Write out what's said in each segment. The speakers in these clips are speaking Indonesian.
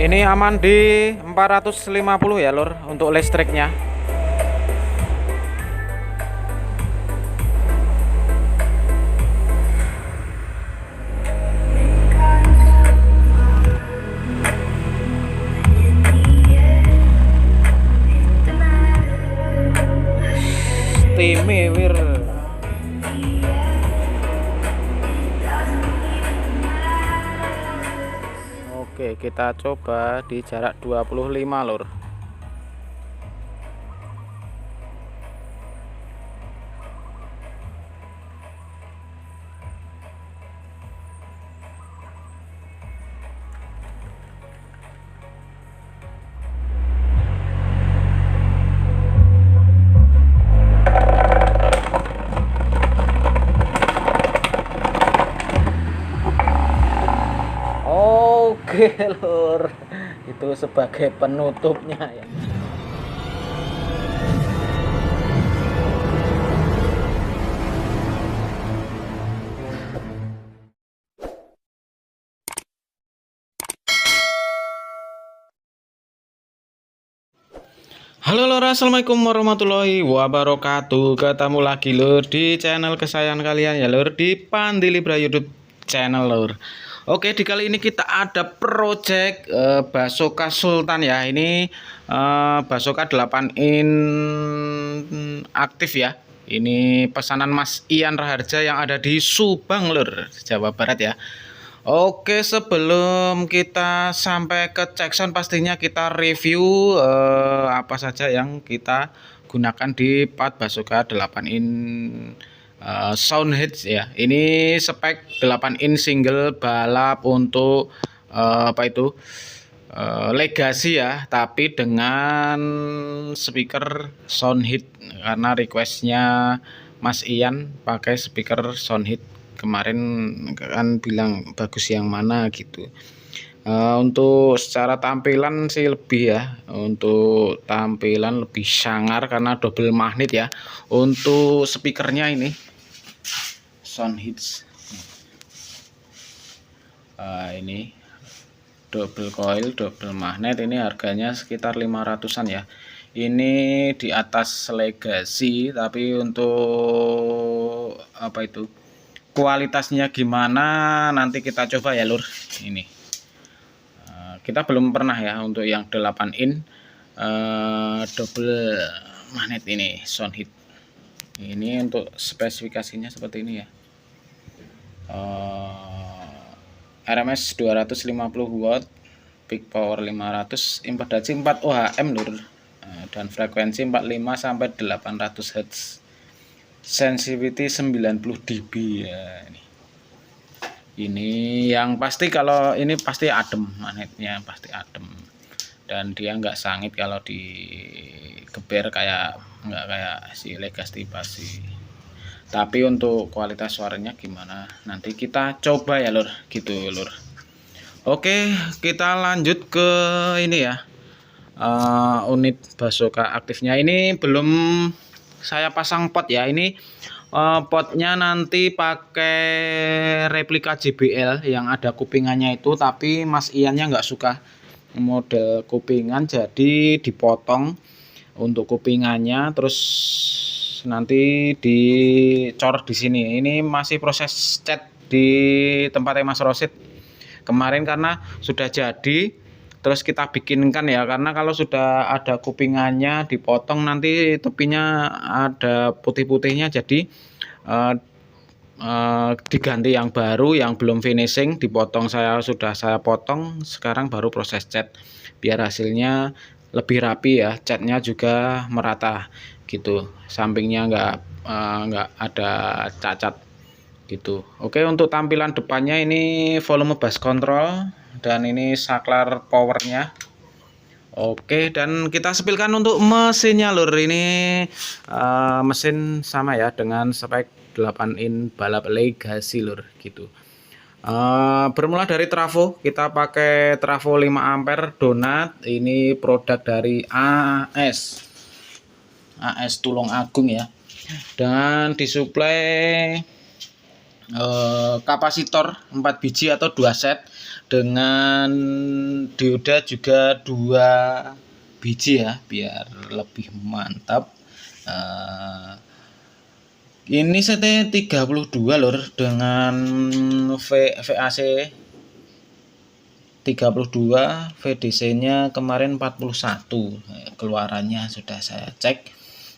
Ini aman di 450 ya lur untuk listriknya. Timewir. Oke, kita coba di jarak 25 lur. Oke lur, itu sebagai penutupnya ya. Halo lur, assalamualaikum warahmatullahi wabarakatuh. Ketemu lagi lur di channel kesayangan kalian ya lur, di Pandi Libra YouTube channel lur. Oke, di kali ini kita ada project Basoka Sultan ya. Ini Basoka 8 in aktif ya. Ini pesanan Mas Ian Raharja yang ada di Subang lur, Jawa Barat ya. Oke, sebelum kita sampai ke checksound pastinya kita review apa saja yang kita gunakan di part Basoka 8 in sound hits ya. Ini spek 8 in single balap untuk apa itu Legacy ya, tapi dengan speaker sound hit karena requestnya Mas Ian pakai speaker sound hit. Kemarin kan bilang bagus yang mana gitu. Untuk secara tampilan sih lebih ya, untuk tampilan lebih sangar karena double magnet ya. Untuk speakernya ini sound hits ini double coil double magnet, ini harganya sekitar 500-an ya. Ini di atas Legacy, tapi untuk apa itu kualitasnya gimana nanti kita coba ya lur. Ini kita belum pernah ya untuk yang 8 in double magnet ini sound hit. Ini untuk spesifikasinya seperti ini ya. RMS 250 watt, peak power 500, impedansi 4 ohm lur, dan frekuensi 45 sampai 800 Hz. Sensitivity 90 dB ya. Ini yang pasti, kalau ini pasti adem, magnetnya pasti adem, dan dia nggak sangit kalau digeber, nggak kayak si Legacy pasti. Tapi untuk kualitas suaranya gimana nanti kita coba ya lur, gitu lur. Oke, kita lanjut ke ini ya, unit Basoka aktifnya. Ini belum saya pasang pot ya. Ini potnya nanti pakai replika JBL yang ada kupingannya itu, tapi Mas Iannya nggak suka model kupingan, jadi dipotong untuk kupingannya, terus nanti dicor di sini. Ini masih proses cat di tempatnya Mas Rosid kemarin karena sudah jadi, terus kita bikinkan ya, karena kalau sudah ada kupingannya dipotong nanti tepinya ada putih-putihnya, jadi diganti yang baru yang belum finishing dipotong. Sudah saya potong, sekarang baru proses cat biar hasilnya lebih rapi ya, catnya juga merata gitu, sampingnya nggak ada cacat gitu. Oke, untuk tampilan depannya ini volume bass control, dan ini saklar powernya. Oke, dan kita sepilkan untuk mesinnya lur. Ini mesin sama ya dengan spek 8 in balap Legacy lur gitu. Bermula dari trafo, kita pakai trafo 5 ampere donat. Ini produk dari AS Tulung Agung ya, dan disuplai kapasitor 4 biji atau 2 set dengan dioda juga 2 biji ya biar lebih mantap. Ini CT32 lur dengan VAC 32, VDC nya kemarin 41, keluarannya sudah saya cek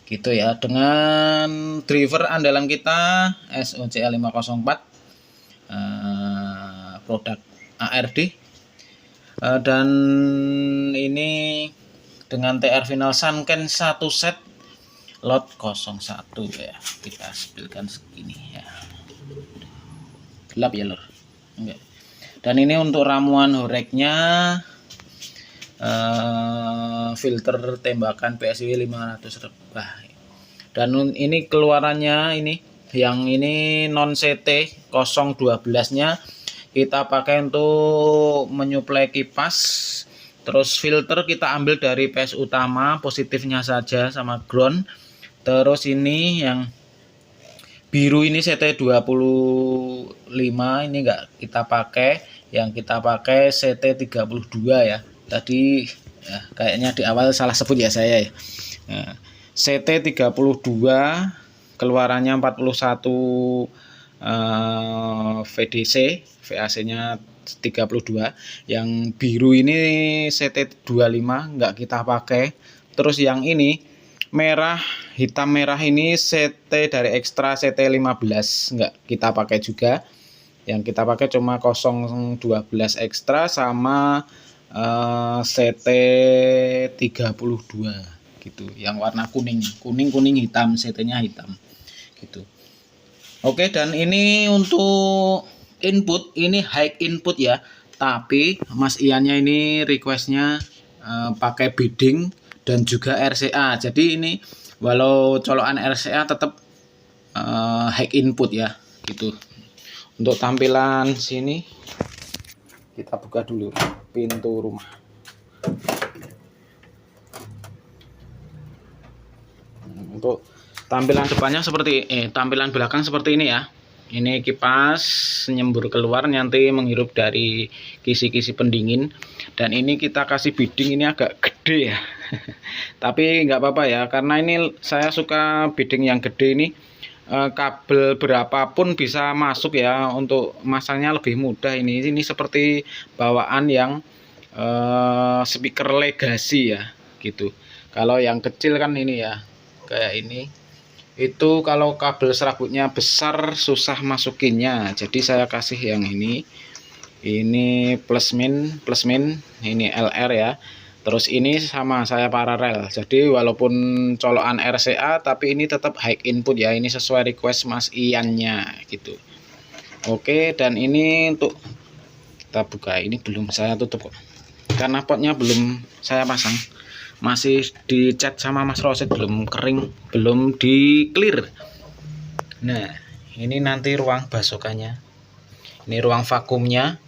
gitu ya. Dengan driver andalan kita SOCL504, produk ARD, dan ini dengan TR final Sanken 1 set lot 01 ya. Kita spilkan segini ya, gelap ya lur. Enggak. Dan ini untuk ramuan horeknya, filter tembakan PSW 500 rebah. Dan ini keluarannya, ini yang ini non CT 012 nya kita pakai untuk menyuplai kipas. Terus filter kita ambil dari PS utama, positifnya saja sama ground. Terus ini yang biru ini CT25 ini enggak kita pakai, yang kita pakai CT32 ya. Tadi ya, kayaknya di awal salah sebut ya saya ya. Nah, CT32 keluarannya 41 VDC, VAC-nya 32. Yang biru ini CT25 enggak kita pakai. Terus yang ini merah, hitam merah ini CT dari Extra CT15 enggak kita pakai juga. Yang kita pakai cuma 012 Extra sama CT32 gitu. Yang warna kuning hitam, CT-nya hitam gitu. Oke, dan ini untuk input, ini high input ya. Tapi Mas Iannya ini requestnya pakai bidding dan juga RCA. Jadi ini walau colokan RCA tetap high input ya gitu. Untuk tampilan sini kita buka dulu pintu rumah. Untuk tampilan depannya seperti tampilan belakang seperti ini ya. Ini kipas nyembur keluar, nanti menghirup dari kisi-kisi pendingin. Dan ini kita kasih bidding, ini agak gede ya. Tapi nggak apa-apa ya, karena ini saya suka bidding yang gede ini. Kabel berapapun bisa masuk ya, untuk masangnya lebih mudah. Ini seperti bawaan yang speaker Legacy ya gitu. Kalau yang kecil kan ini ya, kayak ini. Itu kalau kabel serabutnya besar susah masukinnya, jadi saya kasih yang ini plus min, ini LR ya. Terus ini sama saya paralel, jadi walaupun colokan RCA tapi ini tetap high input ya. Ini sesuai request Mas Iannya gitu. Oke, dan ini untuk kita buka, ini belum saya tutup kok karena potnya belum saya pasang, masih dicat sama Mas Rosid, belum kering, belum di clear. Nah, ini nanti ruang basokannya, ini ruang vakumnya,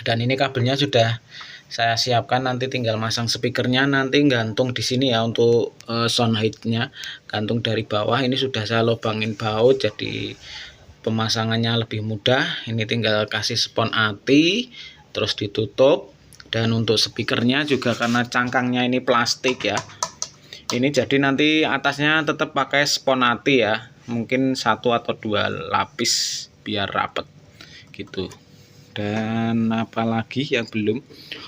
dan ini kabelnya sudah saya siapkan. Nanti tinggal masang speakernya, nanti gantung di sini ya untuk sound height-nya, gantung dari bawah. Ini sudah saya lubangin baut, jadi pemasangannya lebih mudah. Ini tinggal kasih spon ati, terus ditutup. Dan untuk speakernya juga karena cangkangnya ini plastik ya, ini jadi nanti atasnya tetap pakai spon ati ya, mungkin 1 atau 2 lapis biar rapet gitu. Dan apalagi yang belum,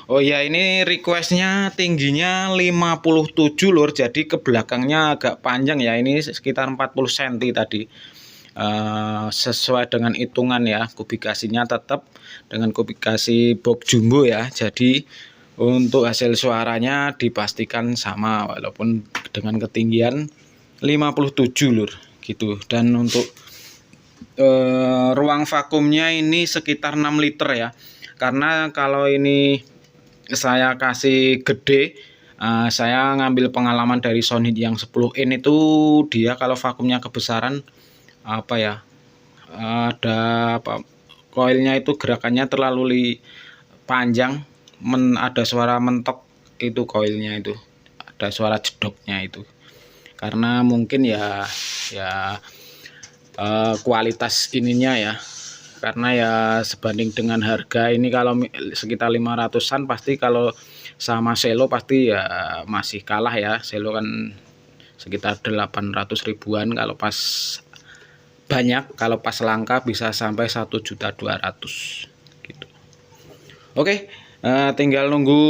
oh ya, ini requestnya tingginya 57 lur, jadi ke belakangnya agak panjang ya, ini sekitar 40 cm tadi. Sesuai dengan hitungan ya, kubikasinya tetap dengan kubikasi box jumbo ya, jadi untuk hasil suaranya dipastikan sama walaupun dengan ketinggian 57 lur gitu. Dan untuk ruang vakumnya ini sekitar 6 liter ya, karena kalau ini saya kasih gede, saya ngambil pengalaman dari Sony yang 10 in itu, dia kalau vakumnya kebesaran apa ya, ada apa, koilnya itu gerakannya terlalu panjang, ada suara mentok itu koilnya, itu ada suara jedoknya itu, karena mungkin ya kualitas ininya ya, karena ya sebanding dengan harga ini kalau sekitar 500-an pasti kalau sama Selo pasti ya masih kalah ya. Selo kan sekitar 800 ribuan kalau pas banyak, kalau pas langka bisa sampai 1.200.000 gitu. Oke, tinggal nunggu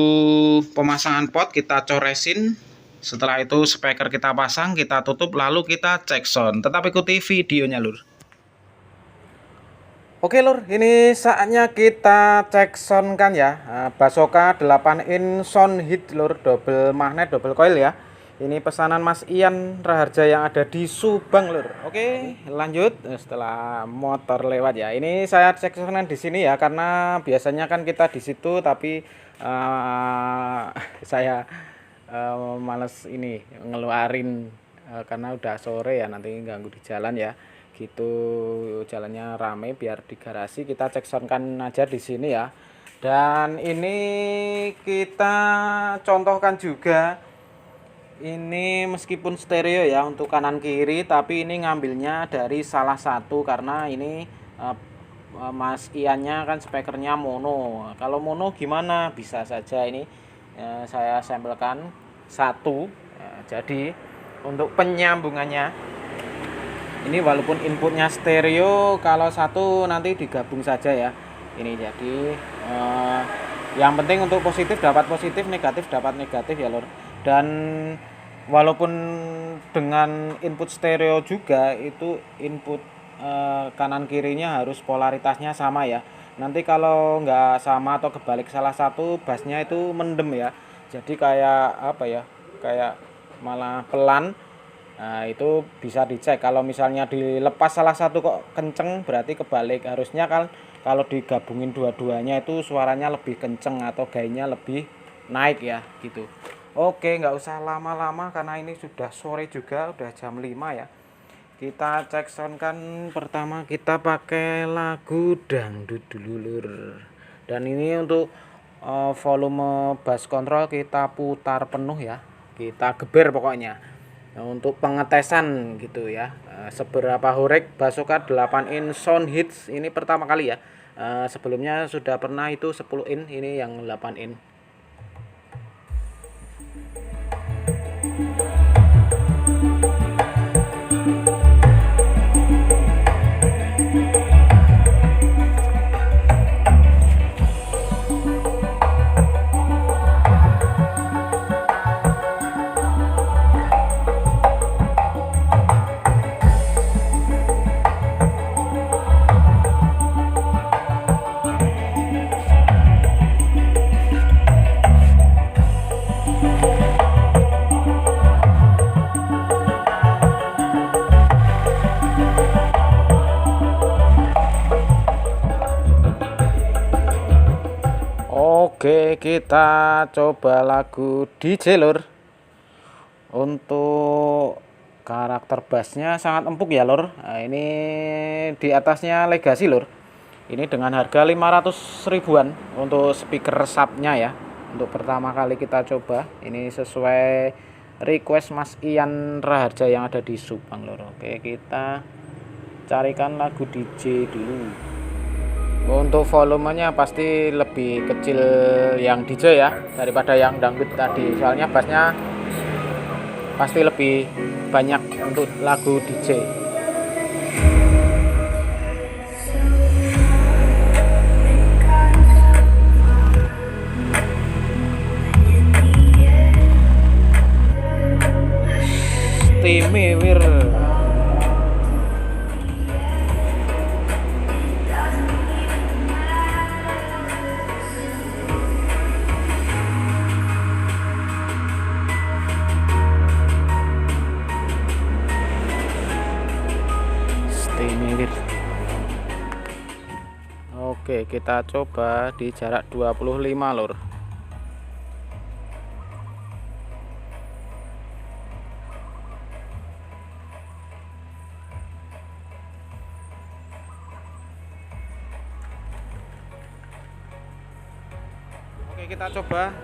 pemasangan pot, kita coresin. Setelah itu speaker kita pasang, kita tutup, lalu kita cek sound. Tetap ikuti videonya lur. Oke lur, ini saatnya kita cek sound kan ya. Basoka 8 in sound hit lur, double magnet, double coil ya. Ini pesanan Mas Ian Raharja yang ada di Subang lur. Oke, lanjut setelah motor lewat ya. Ini saya cek sound di sini ya, karena biasanya kan kita di situ, tapi saya males ini ngeluarin karena udah sore ya, nanti ganggu di jalan ya. Gitu, jalannya rame, biar di garasi kita cek sound kan aja di sini ya. Dan ini kita contohkan juga, ini meskipun stereo ya untuk kanan kiri, tapi ini ngambilnya dari salah satu karena ini Mas Iannya kan speakernya mono. Kalau mono gimana, bisa saja ini saya sampelkan satu. Jadi untuk penyambungannya ini walaupun inputnya stereo, kalau satu nanti digabung saja ya. Ini jadi yang penting untuk positif dapat positif, negatif dapat negatif ya lor. Dan walaupun dengan input stereo juga itu input kanan kirinya harus polaritasnya sama ya. Nanti kalau nggak sama atau kebalik salah satu, bassnya itu mendem ya. Jadi kayak apa ya, kayak malah pelan. Nah itu bisa dicek, kalau misalnya dilepas salah satu kok kenceng, berarti kebalik. Harusnya kan kalau digabungin dua-duanya itu suaranya lebih kenceng atau gainnya lebih naik ya gitu. Oke, nggak usah lama-lama karena ini sudah sore juga, udah jam 5 ya. Kita cek sound kan, pertama kita pakai lagu dangdut dulu lur. Dan ini untuk volume bass control kita putar penuh ya, kita geber pokoknya. Nah, untuk pengetesan gitu ya, seberapa horeg Basoka 8 in sound hits ini pertama kali ya. Sebelumnya sudah pernah itu 10 in, ini yang 8 in. Oke, kita coba lagu DJ lur. Untuk karakter bassnya sangat empuk ya lur. Nah, ini di atasnya Legacy lur. Ini dengan harga 500 ribuan untuk speaker subnya ya. Untuk pertama kali kita coba, ini sesuai request Mas Ian Raharja yang ada di Subang lur. Oke, kita carikan lagu DJ dulu. Untuk volumenya pasti lebih kecil yang DJ ya daripada yang dangdut tadi, soalnya bassnya pasti lebih banyak untuk lagu DJ. Timewir. Oke, kita coba di jarak 25 lur. Oke, kita coba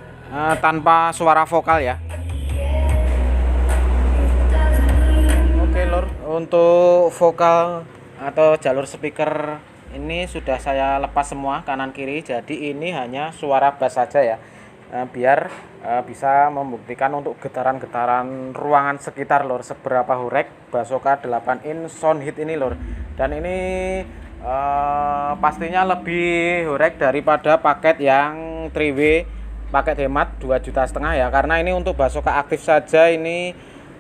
tanpa suara vokal ya. Oke lur, untuk vokal atau jalur speaker ini sudah saya lepas semua kanan kiri, jadi ini hanya suara bass saja ya, biar bisa membuktikan untuk getaran-getaran ruangan sekitar lor, seberapa hurek Basoka 8 in sound hit ini lor. Dan ini pastinya lebih hurek daripada paket yang 3W, paket hemat 2,5 juta ya, karena ini untuk Basoka aktif saja ini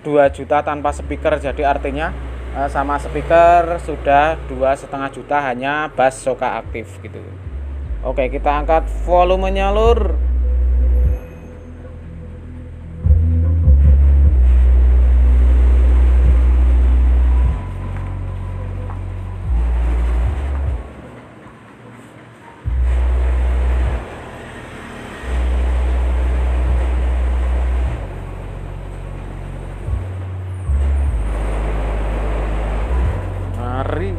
2 juta tanpa speaker, jadi artinya sama speaker sudah 2,5 juta hanya Basoka aktif gitu. Oke, kita angkat volumenya lur. Mari.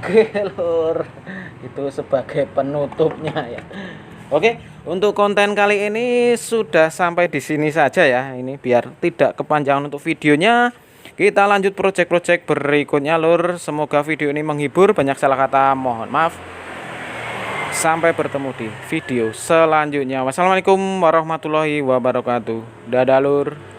Oke lur, itu sebagai penutupnya ya. Oke, untuk konten kali ini sudah sampai di sini saja ya. Ini biar tidak kepanjangan untuk videonya. Kita lanjut project-project berikutnya lur. Semoga video ini menghibur, banyak salah kata mohon maaf. Sampai bertemu di video selanjutnya. Wassalamualaikum warahmatullahi wabarakatuh. Dadah lur.